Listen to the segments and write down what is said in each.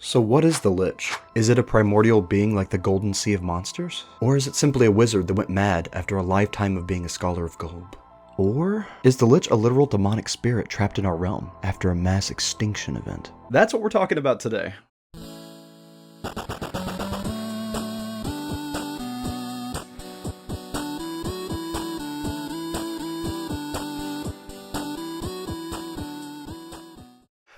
So what is the Lich? Is it a primordial being like the Golden Sea of monsters? Or is it simply a wizard that went mad after a lifetime of being a Scholar of Golb? Or is the Lich a literal demonic spirit trapped in our realm after a mass extinction event? That's what we're talking about today.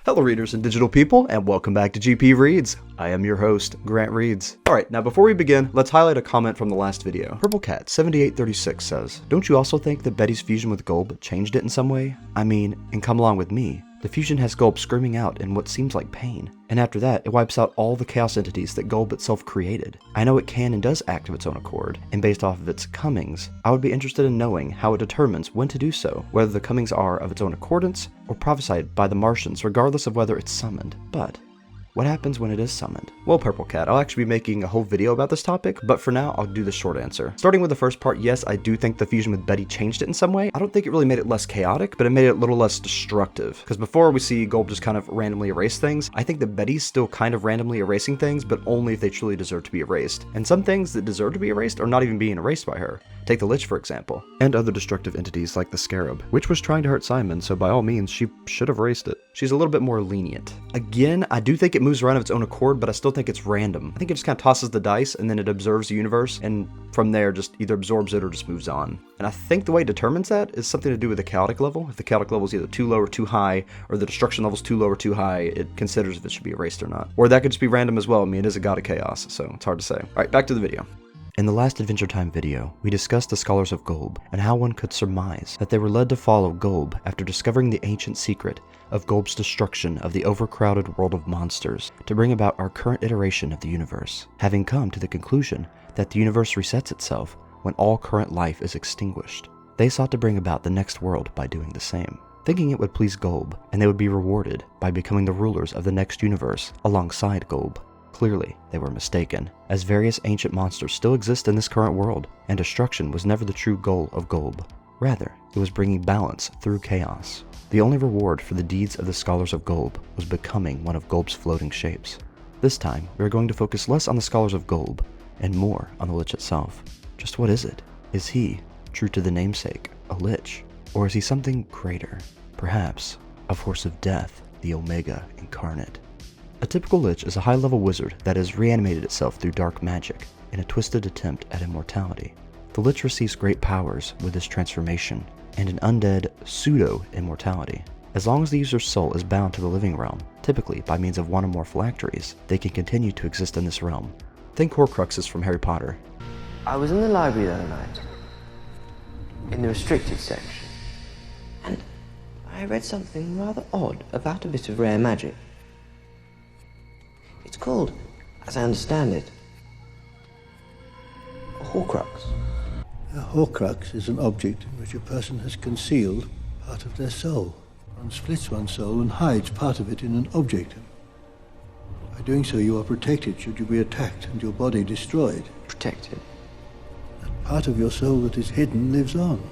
Hello readers and digital people, and welcome back to GP Reads. I am your host, Grant Reads. Alright, now before we begin, let's highlight a comment from the last video. Purple Cat 7836 says, "Don't you also think that Betty's fusion with Golb changed it in some way? I mean, and come along with me. The fusion has Golb screaming out in what seems like pain, and after that, it wipes out all the chaos entities that Golb itself created. I know it can and does act of its own accord, and based off of its comings, I would be interested in knowing how it determines when to do so, whether the comings are of its own accordance or prophesied by the Martians, regardless of whether it's summoned. But what happens when it is summoned?" Well, Purple Cat, I'll actually be making a whole video about this topic, but for now, I'll do the short answer. Starting with the first part, yes, I do think the fusion with Betty changed it in some way. I don't think it really made it less chaotic, but it made it a little less destructive. Because before we see Golb just kind of randomly erase things, I think that Betty's still kind of randomly erasing things, but only if they truly deserve to be erased. And some things that deserve to be erased are not even being erased by her. Take the Lich, for example. And other destructive entities like the Scarab, which was trying to hurt Simon, so by all means, she should have erased it. She's a little bit more lenient. Again, I do think it moves around of its own accord, but I still think it's random. I think it just kind of tosses the dice, and then it observes the universe, and from there just either absorbs it or just moves on. And I think the way it determines that is something to do with the chaotic level. If the chaotic level is either too low or too high, or the destruction level is too low or too high, it considers if it should be erased or not. Or that could just be random as well. I mean, it is a god of chaos, so it's hard to say. Alright, back to the video. In the last Adventure Time video, we discussed the Scholars of Golb and how one could surmise that they were led to follow Golb after discovering the ancient secret of Golb's destruction of the overcrowded world of monsters to bring about our current iteration of the universe, having come to the conclusion that the universe resets itself when all current life is extinguished. They sought to bring about the next world by doing the same, thinking it would please Golb and they would be rewarded by becoming the rulers of the next universe alongside Golb. Clearly, they were mistaken, as various ancient monsters still exist in this current world, and destruction was never the true goal of Golb. Rather, it was bringing balance through chaos. The only reward for the deeds of the Scholars of Golb was becoming one of Golb's floating shapes. This time, we are going to focus less on the Scholars of Golb, and more on the Lich itself. Just what is it? Is he, true to the namesake, a Lich? Or is he something greater? Perhaps, a force of death, the Omega incarnate. A typical Lich is a high-level wizard that has reanimated itself through dark magic in a twisted attempt at immortality. The Lich receives great powers with this transformation and an undead pseudo-immortality. As long as the user's soul is bound to the living realm, typically by means of one or more phylacteries, they can continue to exist in this realm. Think Horcruxes from Harry Potter. I was in the library the other night, in the restricted section, and I read something rather odd about a bit of rare magic. It's called, as I understand it, a Horcrux. A Horcrux is an object in which a person has concealed part of their soul. One splits one's soul and hides part of it in an object. By doing so, you are protected should you be attacked and your body destroyed. Protected? That part of your soul that is hidden lives on.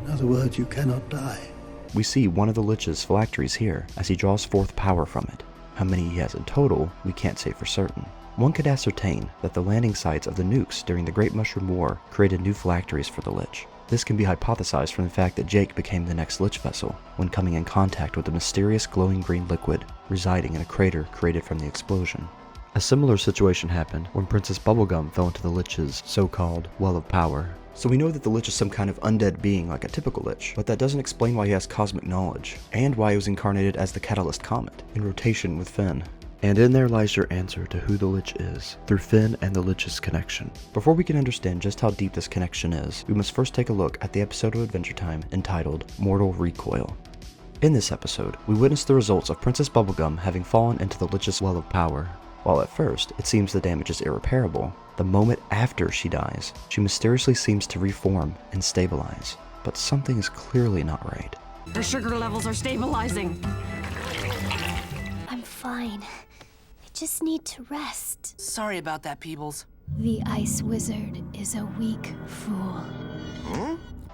In other words, you cannot die. We see one of the Lich's phylacteries here as he draws forth power from it. How many he has in total, we can't say for certain. One could ascertain that the landing sites of the nukes during the Great Mushroom War created new phylacteries for the Lich. This can be hypothesized from the fact that Jake became the next Lich vessel when coming in contact with a mysterious glowing green liquid residing in a crater created from the explosion. A similar situation happened when Princess Bubblegum fell into the Lich's so-called Well of Power. So we know that the Lich is some kind of undead being like a typical Lich, but that doesn't explain why he has cosmic knowledge, and why he was incarnated as the Catalyst Comet, in rotation with Finn. And in there lies your answer to who the Lich is, through Finn and the Lich's connection. Before we can understand just how deep this connection is, we must first take a look at the episode of Adventure Time entitled Mortal Recoil. In this episode, we witness the results of Princess Bubblegum having fallen into the Lich's Well of Power. While at first, it seems the damage is irreparable, the moment after she dies, she mysteriously seems to reform and stabilize. But something is clearly not right. Her sugar levels are stabilizing. I'm fine. I just need to rest. Sorry about that, Peebles. The Ice Wizard is a weak fool.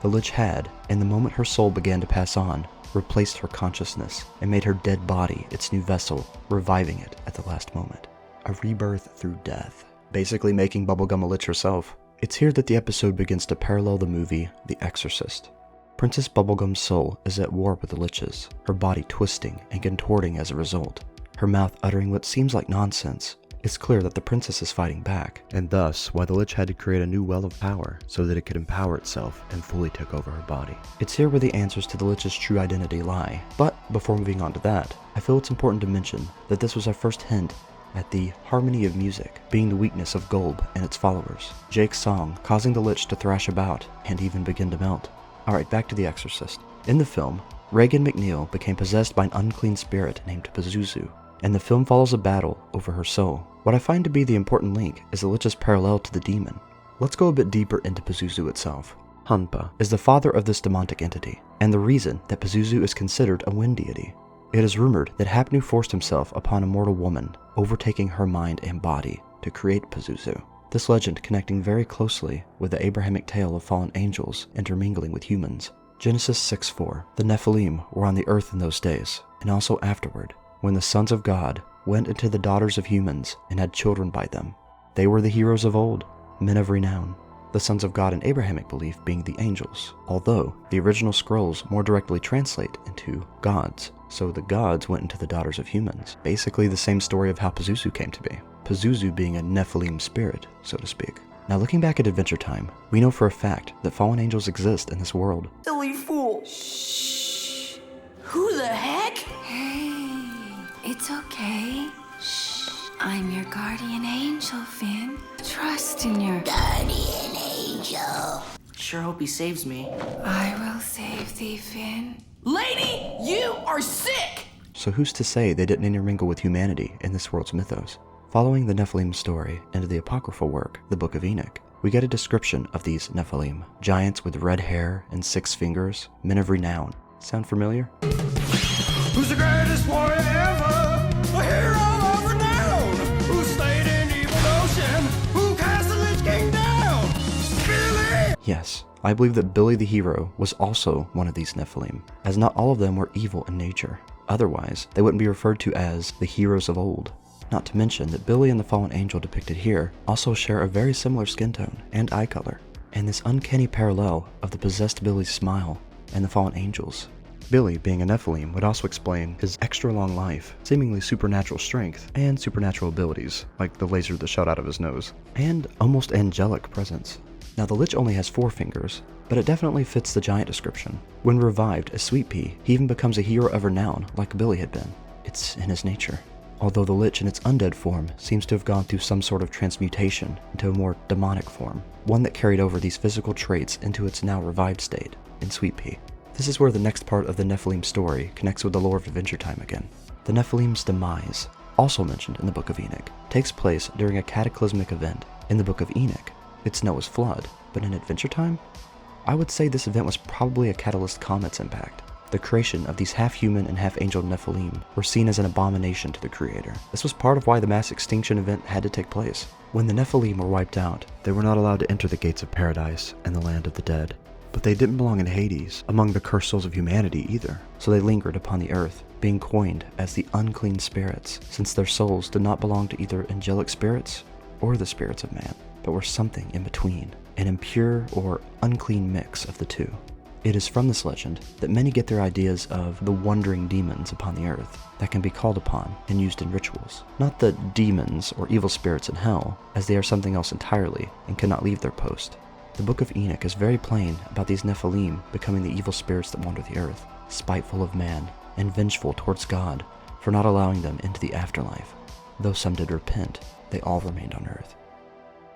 The Lich had, in the moment her soul began to pass on, replaced her consciousness and made her dead body its new vessel, reviving it at the last moment. A rebirth through death, basically making Bubblegum a lich herself. It's here that the episode begins to parallel the movie The Exorcist. Princess Bubblegum's soul is at war with the liches, her body twisting and contorting as a result, her mouth uttering what seems like nonsense. It's clear that the princess is fighting back, and thus why the Lich had to create a new well of power so that it could empower itself and fully take over her body. It's here where the answers to the Lich's true identity lie. But before moving on to that, I feel it's important to mention that this was our first hint at the harmony of music being the weakness of Golb and its followers, Jake's song causing the Lich to thrash about and even begin to melt. Alright, back to The Exorcist. In the film, Regan McNeil became possessed by an unclean spirit named Pazuzu, and the film follows a battle over her soul. What I find to be the important link is the Lich's parallel to the demon. Let's go a bit deeper into Pazuzu itself. Hunpa is the father of this demonic entity, and the reason that Pazuzu is considered a wind deity. It is rumored that Hapnu forced himself upon a mortal woman, overtaking her mind and body to create Pazuzu. This legend connecting very closely with the Abrahamic tale of fallen angels intermingling with humans. Genesis 6:4. The Nephilim were on the earth in those days, and also afterward, when the sons of God went into the daughters of humans and had children by them. They were the heroes of old, men of renown. The sons of God in Abrahamic belief being the angels, although the original scrolls more directly translate into gods. So the gods went into the daughters of humans. Basically the same story of how Pazuzu came to be. Pazuzu being a Nephilim spirit, so to speak. Now looking back at Adventure Time, we know for a fact that fallen angels exist in this world. Silly fool. Shh. Who the heck? Hey, it's okay. Shh. I'm your guardian angel, Finn. Trust in your guardian angel. Sure hope he saves me. I will save thee, Finn. Lady, you are sick! So who's to say they didn't intermingle with humanity in this world's mythos? Following the Nephilim story into the apocryphal work, the Book of Enoch, we get a description of these Nephilim. Giants with red hair and 6 fingers, men of renown. Sound familiar? Who's the greatest warrior ever? A hero of renown! Who slayed an evil ocean? Who cast the Lich King down? Billy! Yes, I believe that Billy the hero was also one of these Nephilim, as not all of them were evil in nature. Otherwise, they wouldn't be referred to as the heroes of old. Not to mention that Billy and the fallen angel depicted here also share a very similar skin tone and eye color, and this uncanny parallel of the possessed Billy's smile and the fallen angel's. Billy, being a Nephilim, would also explain his extra long life, seemingly supernatural strength, and supernatural abilities, like the laser that shot out of his nose, and almost angelic presence. Now the Lich only has 4 fingers, but it definitely fits the giant description. When revived as Sweet Pea, he even becomes a hero of renown like Billy had been. It's in his nature. Although the Lich in its undead form seems to have gone through some sort of transmutation into a more demonic form, one that carried over these physical traits into its now revived state in Sweet Pea. This is where the next part of the Nephilim story connects with the lore of Adventure Time again. The Nephilim's demise, also mentioned in the Book of Enoch, takes place during a cataclysmic event. In the Book of Enoch, it's Noah's flood, but in Adventure Time, I would say this event was probably a catalyst comet's impact. The creation of these half-human and half-angel Nephilim were seen as an abomination to the creator. This was part of why the mass extinction event had to take place. When the Nephilim were wiped out, they were not allowed to enter the gates of paradise and the land of the dead. But they didn't belong in Hades, among the cursed souls of humanity either, so they lingered upon the earth, being coined as the unclean spirits, since their souls did not belong to either angelic spirits or the spirits of man, but were something in between, an impure or unclean mix of the two. It is from this legend that many get their ideas of the wandering demons upon the earth that can be called upon and used in rituals. Not the demons or evil spirits in hell, as they are something else entirely and cannot leave their post. The Book of Enoch is very plain about these Nephilim becoming the evil spirits that wander the earth, spiteful of man and vengeful towards God for not allowing them into the afterlife. Though some did repent, they all remained on earth.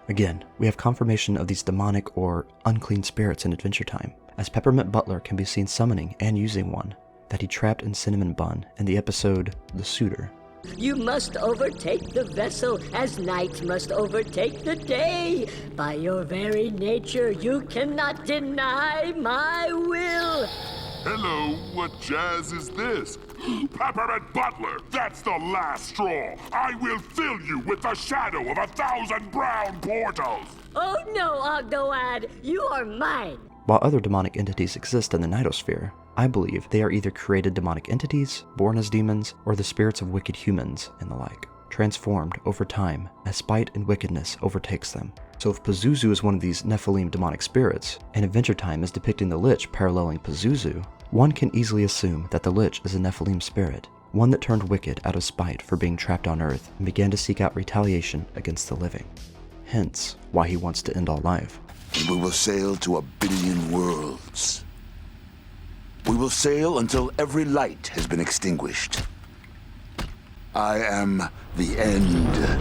Again, we have confirmation of these demonic or unclean spirits in Adventure Time, as Peppermint Butler can be seen summoning and using one that he trapped in Cinnamon Bun in the episode The Suitor. You must overtake the vessel as night must overtake the day. By your very nature, you cannot deny my will. Hello, what jazz is this? Peppermint Butler, that's the last straw. I will fill you with the shadow of 1,000 brown portals. Oh no, Ogdoad, you are mine. While other demonic entities exist in the Nightosphere, I believe they are either created demonic entities, born as demons, or the spirits of wicked humans and the like, transformed over time as spite and wickedness overtakes them. So if Pazuzu is one of these Nephilim demonic spirits, and Adventure Time is depicting the Lich paralleling Pazuzu, one can easily assume that the Lich is a Nephilim spirit, one that turned wicked out of spite for being trapped on Earth and began to seek out retaliation against the living. Hence, why he wants to end all life. And we will sail to 1 billion worlds. We will sail until every light has been extinguished. I am the end.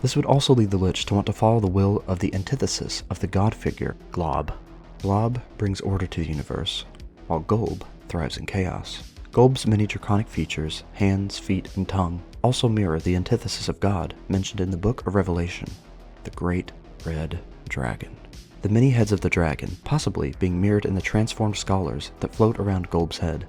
This would also lead the Lich to want to follow the will of the antithesis of the god figure, Glob. Glob brings order to the universe, while Golb thrives in chaos. Golb's many draconic features, hands, feet, and tongue, also mirror the antithesis of God mentioned in the Book of Revelation, the Great Red Dragon. The many heads of the dragon possibly being mirrored in the transformed scholars that float around Golb's head.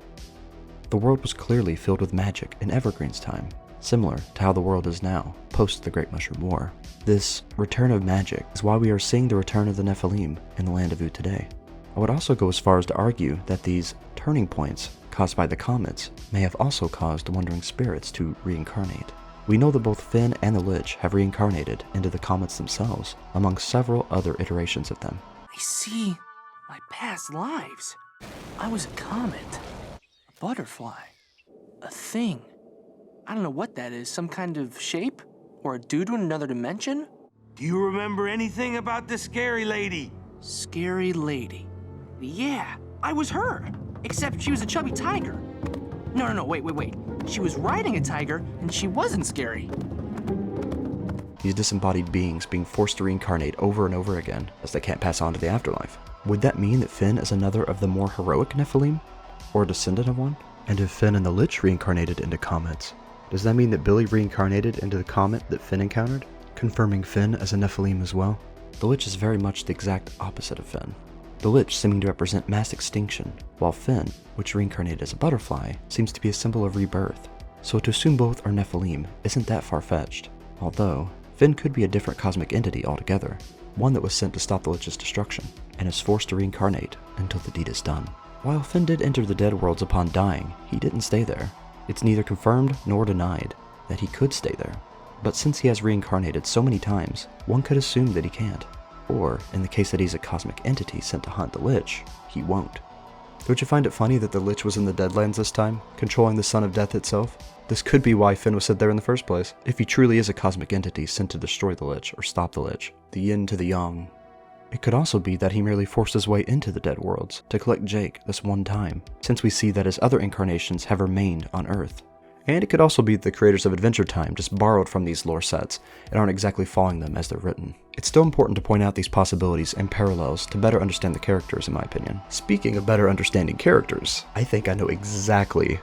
The world was clearly filled with magic in Evergreen's time, similar to how the world is now, post the Great Mushroom War. This return of magic is why we are seeing the return of the Nephilim in the land of Ood today. I would also go as far as to argue that these turning points caused by the comets may have also caused wandering spirits to reincarnate. We know that both Finn and the Lich have reincarnated into the comets themselves, among several other iterations of them. I see my past lives. I was a comet, a butterfly, a thing. I don't know what that is, some kind of shape? Or a dude in another dimension? Do you remember anything about the scary lady? Scary lady. Yeah, I was her. Except she was a chubby tiger. No, wait. She was riding a tiger, and she wasn't scary. These disembodied beings being forced to reincarnate over and over again, as they can't pass on to the afterlife. Would that mean that Finn is another of the more heroic Nephilim? Or a descendant of one? And if Finn and the Lich reincarnated into comets, does that mean that Billy reincarnated into the comet that Finn encountered, confirming Finn as a Nephilim as well? The Lich is very much the exact opposite of Finn. The Lich seeming to represent mass extinction, while Finn, which reincarnated as a butterfly, seems to be a symbol of rebirth. So to assume both are Nephilim isn't that far-fetched, although Finn could be a different cosmic entity altogether, one that was sent to stop the Lich's destruction, and is forced to reincarnate until the deed is done. While Finn did enter the Dead Worlds upon dying, he didn't stay there. It's neither confirmed nor denied that he could stay there, but since he has reincarnated so many times, one could assume that he can't. Or, in the case that he's a cosmic entity sent to hunt the Lich, he won't. Don't you find it funny that the Lich was in the Deadlands this time, controlling the Son of Death itself? This could be why Finn was sent there in the first place, if he truly is a cosmic entity sent to destroy the Lich or stop the Lich, the yin to the yang. It could also be that he merely forced his way into the Dead Worlds to collect Jake this one time, since we see that his other incarnations have remained on Earth. And it could also be the creators of Adventure Time just borrowed from these lore sets and aren't exactly following them as they're written. It's still important to point out these possibilities and parallels to better understand the characters, in my opinion. Speaking of better understanding characters, I think I know exactly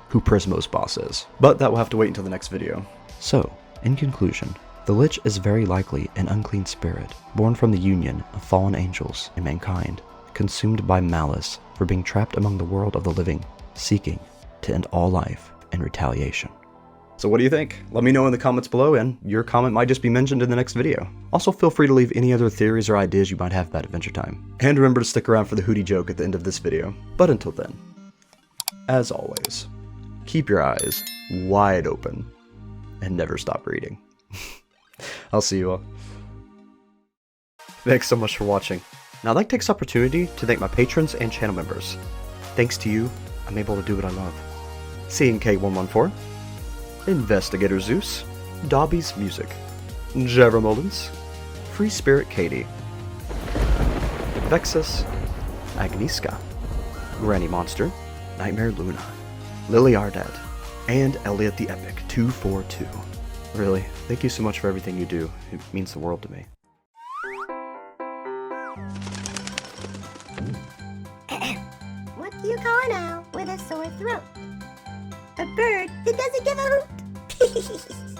who Prismo's boss is, but that will have to wait until the next video. So, in conclusion, the Lich is very likely an unclean spirit, born from the union of fallen angels and mankind, consumed by malice for being trapped among the world of the living, seeking to end all life in retaliation. So what do you think? Let me know in the comments below, and your comment might just be mentioned in the next video. Also, feel free to leave any other theories or ideas you might have about Adventure Time. And remember to stick around for the Hootie joke at the end of this video. But until then, as always, keep your eyes wide open and never stop reading. I'll see you all. Thanks so much for watching. Now I'd like to take this opportunity to thank my patrons and channel members. Thanks to you, I'm able to do what I love. CNK114, Investigator Zeus, Dobby's Music, Jera Mullins, Free Spirit Katie, Vexus, Agnieszka, Granny Monster, Nightmare Luna, Lily Ardat, and Elliot the Epic 242. Really, thank you so much for everything you do. It means the world to me. What do you call an owl with a sore throat? A bird that doesn't give a hoot.